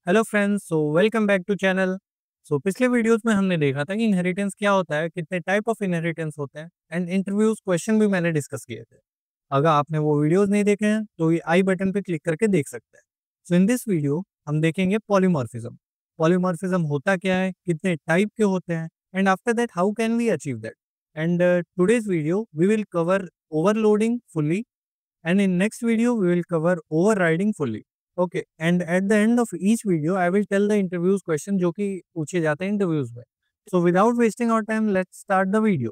Hello friends, so welcome back to channel. पिछले videos में हमने देखा था कि इनहेरिटेंस क्या होता है, कितने टाइप ऑफ इनहेरिटेंस होते हैं एंड इंटरव्यूज क्वेश्चन भी मैंने डिस्कस किए थे। अगर आपने वो वीडियोस नहीं देखे हैं तो ये आई बटन पे क्लिक करके देख सकते हैं। सो इन दिस वीडियो हम देखेंगे पॉलीमॉर्फिज्म। पॉलीमॉर्फिज्म होता क्या है, कितने टाइप के होते हैं, and after that how can we achieve that. And today's video we will cover overloading fully, and in next video we will cover overriding fully. Okay, and at the end of each video I will tell the interviews question जो कि पूछे जाते हैं interviews में. So without wasting our time, let's start the video.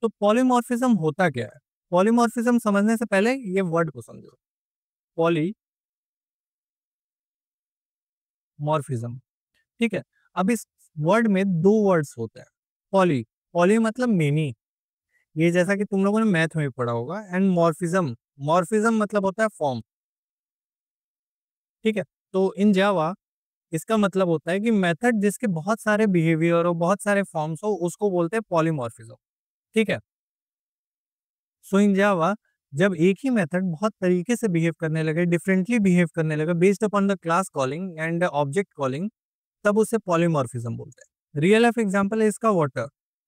तो polymorphism होता क्या है? पॉलीमॉर्फिज्म समझने से पहले ये वर्ड को समझो। पॉलीमॉर्फिज्म, ठीक है। अब इस वर्ड में दो वर्ड्स होते हैं। पॉली, पॉली मतलब मेनी, ये जैसा कि तुम लोगों ने मैथ में भी पढ़ा होगा। एंड मॉर्फिज्म, मॉर्फिज्म मतलब होता है फॉर्म, ठीक है। तो इन जावा इसका मतलब होता है कि मेथड जिसके बहुत सारे बिहेवियर और बहुत सारे फॉर्म्स हो उसको बोलते हैं पॉलीमॉर्फिज्म, ठीक है। सो इन जावा जब एक ही मेथड बहुत तरीके से बिहेव करने लगे, डिफरेंटली बिहेव करने लगे based upon the class calling and object calling, तब उसे पॉलीमॉर्फिज्म बोलते हैं। रियल लाइफ एग्जांपल है इसका वाटर,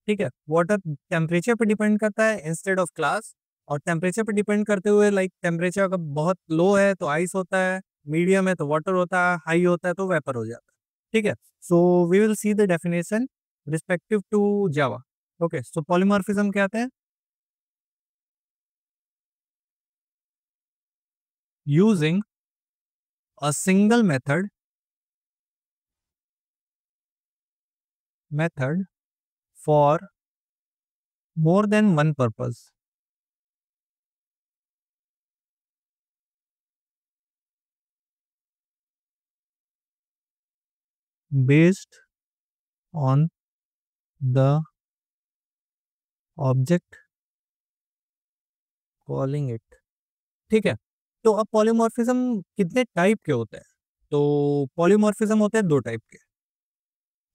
ठीक है। वाटर टेम्परेचर पे डिपेंड करता है इंस्टेड ऑफ क्लास, और टेम्परेचर पे डिपेंड करते हुए लाइक टेम्परेचर अगर बहुत लो है तो आइस होता है, मीडियम है तो वाटर होता है, हाई होता है तो वेपर हो जाता है, ठीक है। So we will see the definition respective to Java. Okay, so polymorphism क्या है? Using a single method for more than one purpose based on the object calling it, ठीक है। तो अब पॉलीमॉर्फिज्म कितने टाइप के होते हैं? तो पॉलीमॉर्फिज्म होते हैं दो टाइप के,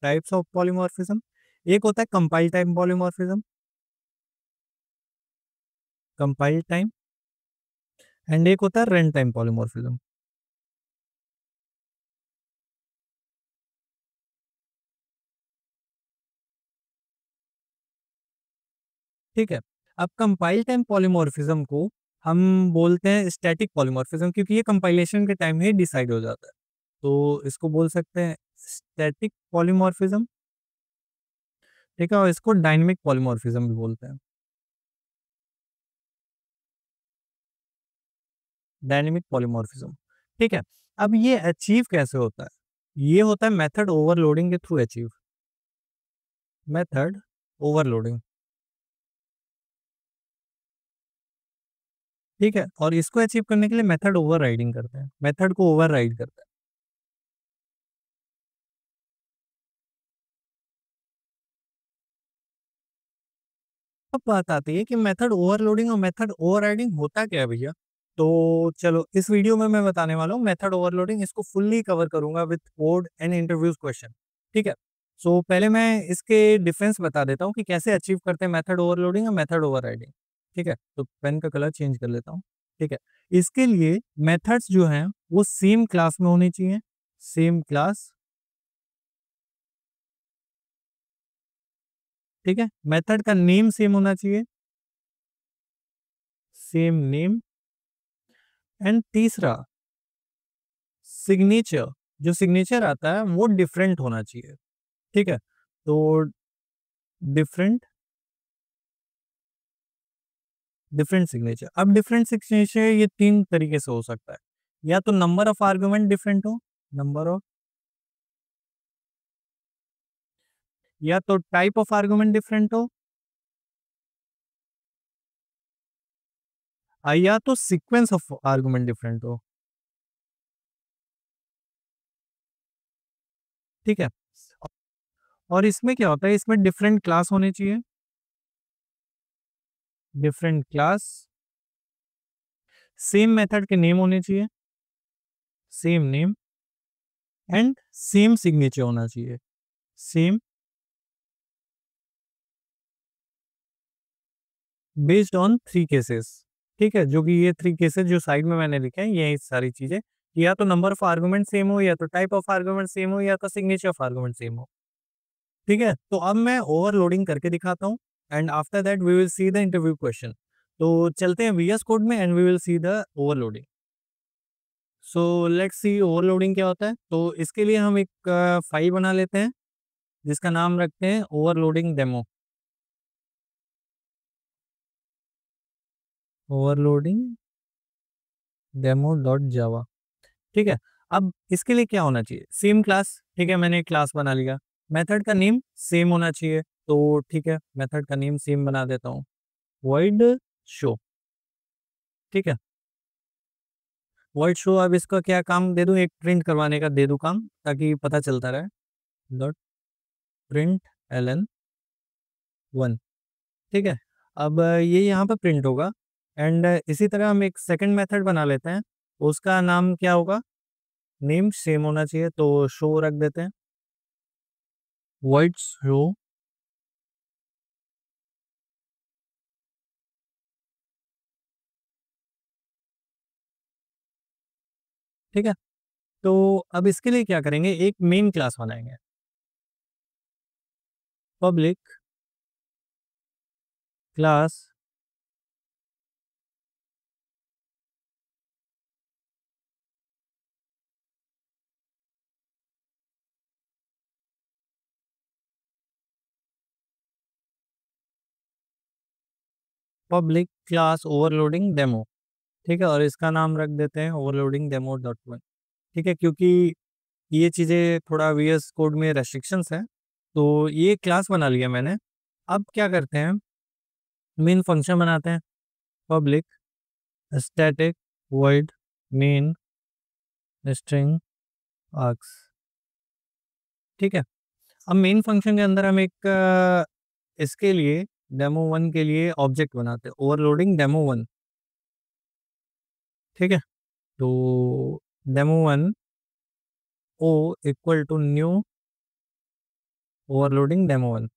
टाइप्स ऑफ पॉलीमॉर्फिज्म। एक होता है compile time polymorphism, compile time, and एक होता है रन टाइम पॉलीमॉर्फिज्म। ठीक है। अब कंपाइल टाइम पॉलीमॉर्फिज्म को हम बोलते हैं स्टैटिक पॉलीमॉर्फिज्म, क्योंकि ये कंपाइलेशन के टाइम ही डिसाइड हो जाता है। तो इसको बोल सकते हैं स्टैटिक पॉलीमॉर्फिज्म, ठीक है। और इसको डायनेमिक पॉलीमॉर्फिज्म भी बोलते हैं, डायनेमिक पॉलीमॉर्फिज्म, ठीक है। अब ये अचीव कैसे होता है? ये होता है मेथड ओवरलोडिंग के थ्रू अचीव, मेथड ओवरलोडिंग, ठीक है। और इसको अचीव करने के लिए मेथड ओवरराइडिंग करते हैं, मेथड को ओवरराइड करते हैं। अब बात आती है कि मेथड ओवरलोडिंग और मेथड ओवरराइडिंग होता क्या है भैया। तो चलो इस वीडियो में मैं बताने वाला हूँ मेथड ओवरलोडिंग, इसको फुल्ली कवर करूंगा with code and interviews question, ठीक है। सो पहले मैं इसके डिफरेंस बता देता हूँ कि कैसे अचीव करते हैं मेथड ओवरलोडिंग और मेथड ओवरराइडिंग, ठीक है। तो पेन का कलर चेंज कर लेता हूँ, ठीक है। इसके लिए मेथड्स जो हैं वो सेम क्लास में होनी चाहिए, सेम क्लास, ठीक है। मेथड का नेम सेम होना चाहिए, सेम नेम। एंड तीसरा, सिग्नेचर, जो सिग्नेचर आता है वो डिफरेंट होना चाहिए, ठीक है। तो डिफरेंट, डिफरेंट सिग्नेचर। अब डिफरेंट सिग्नेचर ये तीन तरीके से हो सकता है। या तो नंबर ऑफ आर्गुमेंट डिफरेंट हो, नंबर ऑफ, या तो टाइप ऑफ आर्गुमेंट डिफरेंट हो, या तो सीक्वेंस ऑफ आर्गुमेंट डिफरेंट हो, ठीक है। और इसमें क्या होता है, इसमें डिफरेंट क्लास होने चाहिए, डिफरेंट क्लास, सेम मेथड के नेम होने चाहिए, same name, and same signature होना चाहिए, सेम बेस्ड ऑन 3 केसेस, ठीक है? जो कि ये 3 केसेस जो साइड में मैंने लिखे हैं, यही सारी चीज़ें, या तो नंबर ऑफ आर्गुमेंट सेम हो, या तो टाइप ऑफ आर्गुमेंट सेम हो, या तो सिग्नेचर ऑफ आर्गुमेंट सेम हो, ठीक है? तो अब मैं ओवरलोडिंग करके दिखाता हूँ and after that we will see the interview question. तो चलते हैं वीएस कोड में and we will see the overloading. So let's see overloading क्या होता है। तो इसके लिए हम एक फाइल बना लेते हैं जिसका नाम रखते हैं overloading demo. Overloading demo dot जावा, ठीक है? अब इसके लिए क्या होना चाहिए? सेम क्लास, ठीक है? मैंने एक क्लास बना लिया। मेथड का नेम सेम होना चाहिए, तो ठीक है, मेथड का नेम सेम बना देता हूँ, वॉइड शो, ठीक है? वॉइड शो, अब इसका क्या काम दे दूँ? एक प्रिंट करवाने का दे दूँ काम, ताकि पता चलता रहे। डॉट प्रिंट एलन 1, ठीक है? अब ये यहाँ पे प्रिंट होगा एंड इसी तरह हम एक सेकंड मेथड बना लेते हैं। उसका नाम क्या होगा? नेम सेम होना चाहिए, तो शो रख देते हैं, वॉइड शो, ठीक है? तो अब इसके लिए क्या करेंगे? एक मेन क्लास बनाएंगे, public class public class overloading demo, ठीक है? और इसका नाम रख देते हैं ओवरलोडिंग डेमो डॉट वन, ठीक है? क्योंकि ये चीज़ें थोड़ा वीएस कोड में रेस्ट्रिक्शंस हैं, तो ये क्लास बना लिया मैंने। अब क्या करते हैं? मेन फंक्शन बनाते हैं, public static void main string arcs, ठीक है? अब मेन फंक्शन के अंदर हम एक इसके लिए डेमो वन के लिए ऑब्जेक्ट बनाते हैं, ओवरलोडिंग डेमो वन, ठीक है? तो demo one o equal to new overloading demo one,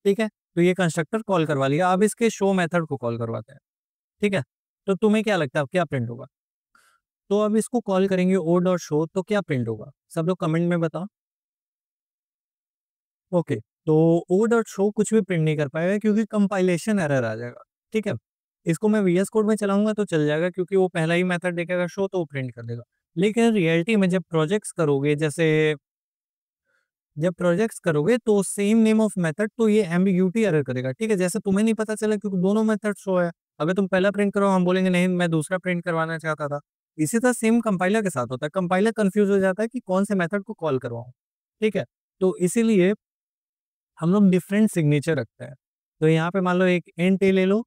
ठीक है? तो ये कंस्ट्रक्टर कॉल करवा लिया। अब इसके शो मेथड को कॉल करवाते हैं, ठीक है? तो तुम्हें क्या लगता है अब क्या प्रिंट होगा? तो अब इसको कॉल करेंगे ओ डॉट शो, तो क्या प्रिंट होगा? सब लोग कमेंट में बताओ। ओके, तो ओ डॉट शो कुछ भी प्रिंट नहीं कर पाएगा क्योंकि कंपाइलेशन एरर आ जाएगा, ठीक है? इसको मैं वीएस कोड में चलाऊंगा तो चल जाएगा क्योंकि वो पहला ही मेथड देखेगा शो, तो वो प्रिंट कर देगा। लेकिन रियलिटी में जब प्रोजेक्ट्स करोगे, जैसे जब प्रोजेक्ट्स करोगे तो सेम नेम ऑफ मेथड, तो ये एम्बिग्यूटी एरर करेगा, ठीक है? जैसे तुम्हें नहीं पता चला क्योंकि दोनों मेथड शो है। अगर तुम पहला प्रिंट करो, हम बोलेंगे नहीं मैं दूसरा प्रिंट करवाना चाहता था। इसी तरह सेम कंपाइलर के साथ होता है, कंपाइलर कंफ्यूज हो जाता है कि कौन से मेथड को कॉल करवाऊं, ठीक है? तो इसीलिए हम लोग डिफरेंट सिग्नेचर रखते हैं। तो यहाँ पे मान लो एक इंट ए ले लो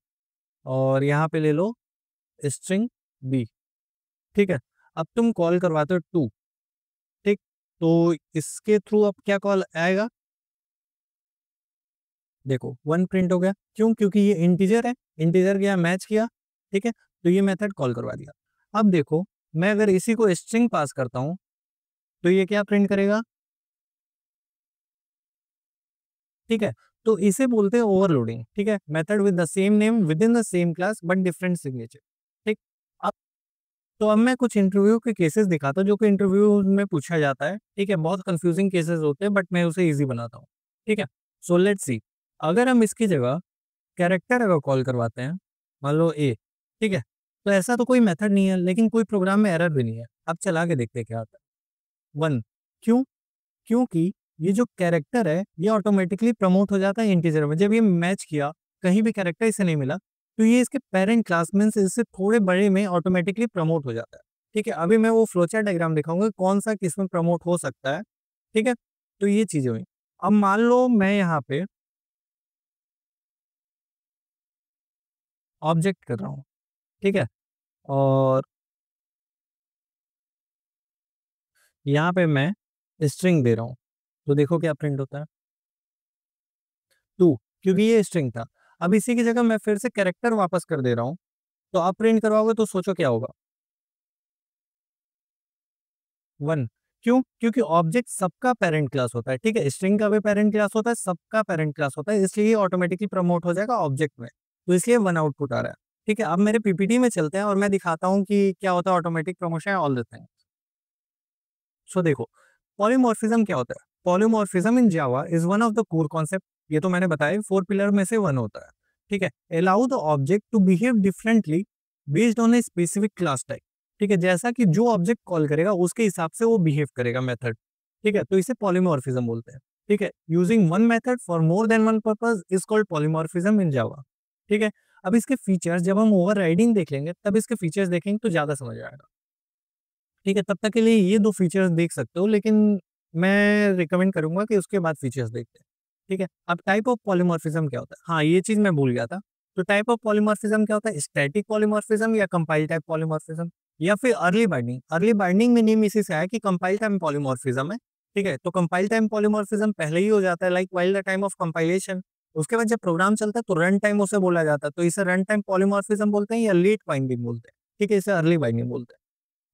और यहाँ पे ले लो स्ट्रिंग बी, ठीक है? अब तुम कॉल करवाते हो टू, ठीक? तो इसके थ्रू अब क्या कॉल आएगा? देखो वन प्रिंट हो गया, क्यों? क्योंकि ये इंटीजर है, इंटीजर गया मैच किया, ठीक है? तो ये मेथड कॉल करवा दिया। अब देखो, मैं अगर इसी को स्ट्रिंग पास करता हूँ तो ये क्या प्रिंट करेगा? ठीक है? तो इसे बोलते हैं ओवरलोडिंग, ठीक है? Method with the same name with in the same class but different signature, ठीक? अब तो अब मैं कुछ इंटरव्यू के केसेस दिखाता हूँ जो कि इंटरव्यू में पूछा जाता है, ठीक है? बहुत कंफ्यूजिंग केसेस होते हैं बट मैं उसे इजी बनाता हूँ, ठीक है? सो लेट्स सी, अगर हम इसकी जगह कैरेक्टर अगर कॉल करवाते हैं, मान लो ए, ठीक है? तो ऐसा तो कोई मेथड नहीं है, लेकिन कोई प्रोग्राम में एरर भी नहीं है। अब चला के देखते हैं क्या आता है। 1, क्यों? क्योंकि ये जो कैरेक्टर है, ये ऑटोमेटिकली प्रमोट हो जाता है इंटीजर में। जब ये मैच किया, कहीं भी कैरेक्टर इसे नहीं मिला, तो ये इसके पेरेंट क्लास में से इससे थोड़े बड़े में ऑटोमेटिकली प्रमोट हो जाता है, ठीक है? अभी मैं वो फ्लोचार्ट डायग्राम दिखाऊंगा कौन सा किसमें प्रमोट हो सकता है, ठीक है? तो ये चीजें हुई। अब मान लो मैं यहाँ पे ऑब्जेक्ट कर रहा हूँ, ठीक है? और यहाँ पे मैं स्ट्रिंग दे रहा हूँ, तो देखो क्या प्रिंट होता है? 2, क्योंकि ये स्ट्रिंग था। अब इसी की जगह मैं फिर से कैरेक्टर वापस कर दे रहा हूँ, तो आप प्रिंट करवाओगे तो सोचो क्या होगा? 1, क्यों? क्योंकि ऑब्जेक्ट सबका पेरेंट क्लास होता है, ठीक है? स्ट्रिंग का भी पेरेंट क्लास होता है, सबका पेरेंट क्लास होता है, इसलिए ये ऑटोमेटिकली प्रमोट हो जाएगा ऑब्जेक्ट में। तो इसलिए 1 आउटपुट आ रहा है। ठीक है, अब मेरे पीपीटी में चलते हैं और मैं दिखाता हूँ कि क्या होता है automatic promotion all the things. So देखो, पॉलीमॉर्फिज्म क्या होता है? Polymorphism in Java is one of the core concept, ये तो मैंने बताया 4 पिलर में से वन होता है। ठीक है, allow the object to behave differently based on a specific class type. ठीक है, जैसा कि जो ऑब्जेक्ट कॉल करेगा उसके हिसाब से वो बिहेव करेगा मेथड। ठीक है, तो इसे पॉलीमॉर्फिज्म बोलते हैं। ठीक है, using one method for more than one purpose is called polymorphism in Java. ठीक है, अब इसके फीचर्स जब हम ओवरराइडिंग देख लेंगे तब इसके फीचर्स देखेंगे तो ज्यादा समझ आएगा। ठीक है, तब तक के लिए ये 2 फीचर्स देख सकते हो, लेकिन मैं रिकमेंड करूँगा कि उसके बाद फीचर्स देखते हैं। ठीक है, अब टाइप ऑफ पॉलीमॉर्फिज्म क्या होता है? हाँ, ये चीज़ मैं भूल गया था। तो टाइप ऑफ पॉलीमॉर्फिज्म क्या होता है? स्टैटिक पॉलीमॉर्फिज्म या कंपाइल टाइप पॉलीमॉर्फिज्म या फिर अर्ली बाइंडिंग। अर्ली बाइंडिंग में नेम इसी से आया कि कंपाइल टाइम पॉलीमॉर्फिज्म है। ठीक है, तो कंपाइल टाइम पॉलीमॉर्फिज्म पहले ही हो जाता है like while the time of compilation. उसके बाद जब प्रोग्राम चलता है तो रन टाइम उसे बोला जाता है। तो इसे रन टाइम पॉलीमॉर्फिज्म बोलते हैं या लेट बाइंडिंग बोलते हैं। ठीक है, इसे अर्ली बाइंडिंग बोलते हैं।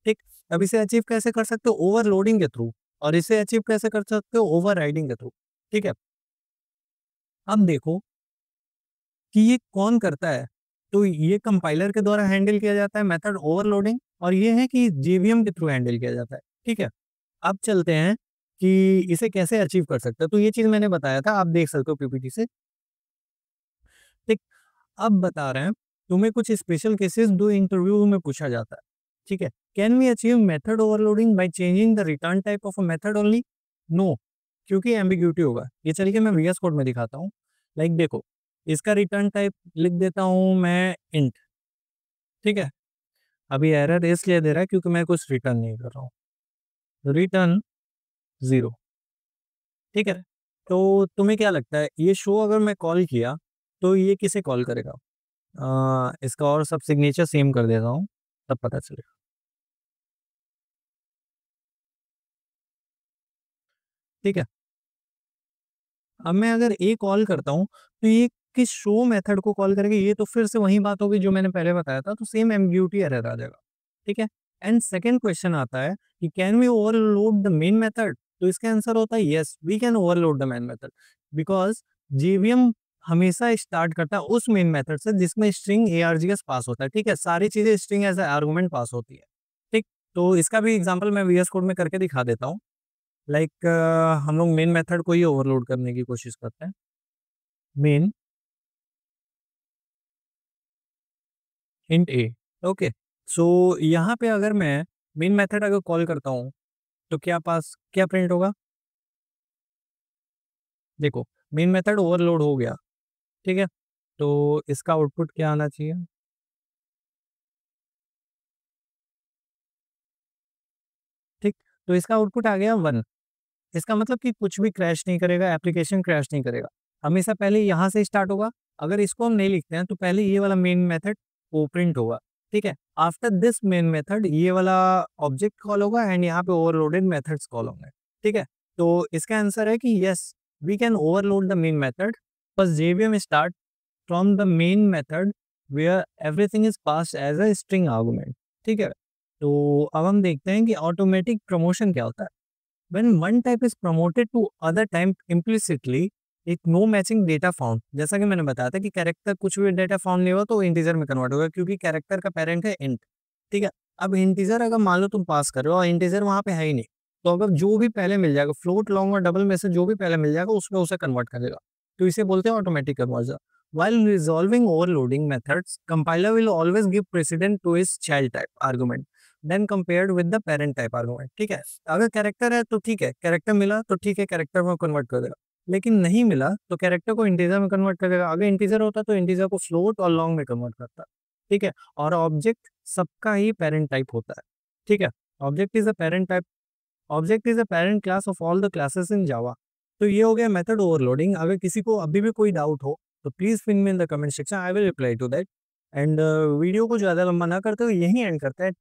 ठीक, अब इसे अचीव कैसे कर सकते हो? ओवरलोडिंग के थ्रू। और इसे अचीव कैसे कर सकते हो? ओवरराइडिंग के थ्रू। ठीक है, अब देखो कि ये कौन करता है, तो ये कंपाइलर के द्वारा हैंडल किया जाता है मेथड ओवरलोडिंग, और ये है कि जेवीएम के थ्रू हैंडल किया जाता है। ठीक है, अब चलते हैं कि इसे कैसे अचीव कर सकते हैं। तो ये चीज मैंने बताया था, आप देख सकते हो पीपीटी से। ठीक, अब बता रहे हैं तुम्हें कुछ स्पेशल केसेस दो इंटरव्यू में पूछा जाता है। ठीक है, can we achieve method overloading by changing the return type of a method only? No, क्योंकि एम्बिग्यूटी होगा। ये चलिए मैं वीएस कोड में दिखाता हूँ। लाइक देखो, इसका रिटर्न टाइप लिख देता हूँ मैं इंट। ठीक है, अभी एरर इसलिए दे रहा है क्योंकि मैं कुछ रिटर्न नहीं कर रहा हूँ। रिटर्न 0। ठीक है, तो तुम्हें क्या लगता है ये शो अगर मैं कॉल किया तो ये किसे कॉल करेगा? इसका और सब सिग्नेचर सेम कर देता हूँ, तब पता चलेगा। ठीक है, अब मैं अगर ए कॉल करता हूँ, तो ये किस शो मेथड को कॉल करेगा? ये तो फिर से वही बात होगी जो मैंने पहले बताया था, तो सेम एम्बिग्यूटी एरर आ जाएगा। ठीक है, एंड सेकंड क्वेश्चन आता है कि can we overload the main method? तो इसका आंसर होता है yes, we can overload the main method, because JVM हमेशा स्टार्ट करता है उस मेन मेथड से जिसमें स्ट्रिंग आर्ग्स पास होता है। ठीक है, सारी चीजें स्ट्रिंग एज आर्गुमेंट पास होती है। ठीक, तो इसका भी एग्जांपल मैं वीएस कोड में करके दिखा देता हूँ। लाइक हम लोग मेन मेथड को ही ओवरलोड करने की कोशिश करते हैं। मेन इंट ए। ओके, सो यहाँ पे अगर मैं मेन मेथड अगर कॉल करता हूँ तो क्या प्रिंट होगा? देखो, मेन मेथड ओवरलोड हो गया। ठीक है, तो इसका आउटपुट क्या आना चाहिए? ठीक, तो इसका आउटपुट आ गया 1। इसका मतलब कि कुछ भी क्रैश नहीं करेगा, एप्लीकेशन क्रैश नहीं करेगा। हमेशा पहले यहाँ से स्टार्ट होगा। अगर इसको हम नहीं लिखते हैं तो पहले ये वाला मेन मेथड वो प्रिंट होगा। ठीक है, आफ्टर दिस मेन मेथड ये वाला ऑब्जेक्ट कॉल होगा एंड यहाँ पे ओवरलोडेड मेथड्स कॉल होंगे। ठीक है, तो इसका आंसर है कि yes, we can overload the main method, बस JVM start from the main method where everything is passed as a string argument. ठीक है, तो अब हम देखते हैं कि ऑटोमेटिक प्रमोशन क्या होता है। When one type is promoted to other type implicitly, एक नो मैचिंग डेटा फाउंड, जैसा कि मैंने बताया था कि कैरेक्टर कुछ भी डेटा फाउंड नहीं हुआ तो इंटीजर में कन्वर्ट होगा क्योंकि कैरेक्टर का पेरेंट है इंट। ठीक है, अब इंटीजर अगर मान लो तुम पास कर रहे हो और इंटीजर वहां पे है ही नहीं, तो अगर जो भी पहले मिल जाएगा फ्लोट लॉन्ग और डबल में से जो भी पहले मिल जाएगा उसमें उसे कन्वर्ट करेगा। तो इसे बोलते हैं automatic conversion. While resolving overloading methods, compiler will always give precedence to its child type argument then compared with the parent type argument. ठीक है, अगर कैरेक्टर है तो ठीक है, कैरेक्टर मिला तो ठीक है, कैरेक्टर में कन्वर्ट कर देगा। लेकिन नहीं मिला तो कैरेक्टर को इंटीजर में कन्वर्ट कर देगा। अगर इंटीजर होता तो इंटीजर को फ्लोट और लॉन्ग में कन्वर्ट करता। ठीक है, और ऑब्जेक्ट सबका ही पेरेंट टाइप होता है। ठीक है, object is a parent type, object is a parent class of all the classes in Java. तो ये हो गया मेथड ओवरलोडिंग। अगर किसी को अभी भी कोई डाउट हो तो please pin me in the comment section, I will reply to that. And video को ज्यादा लंबा ना करते हुए यही एंड करते हैं।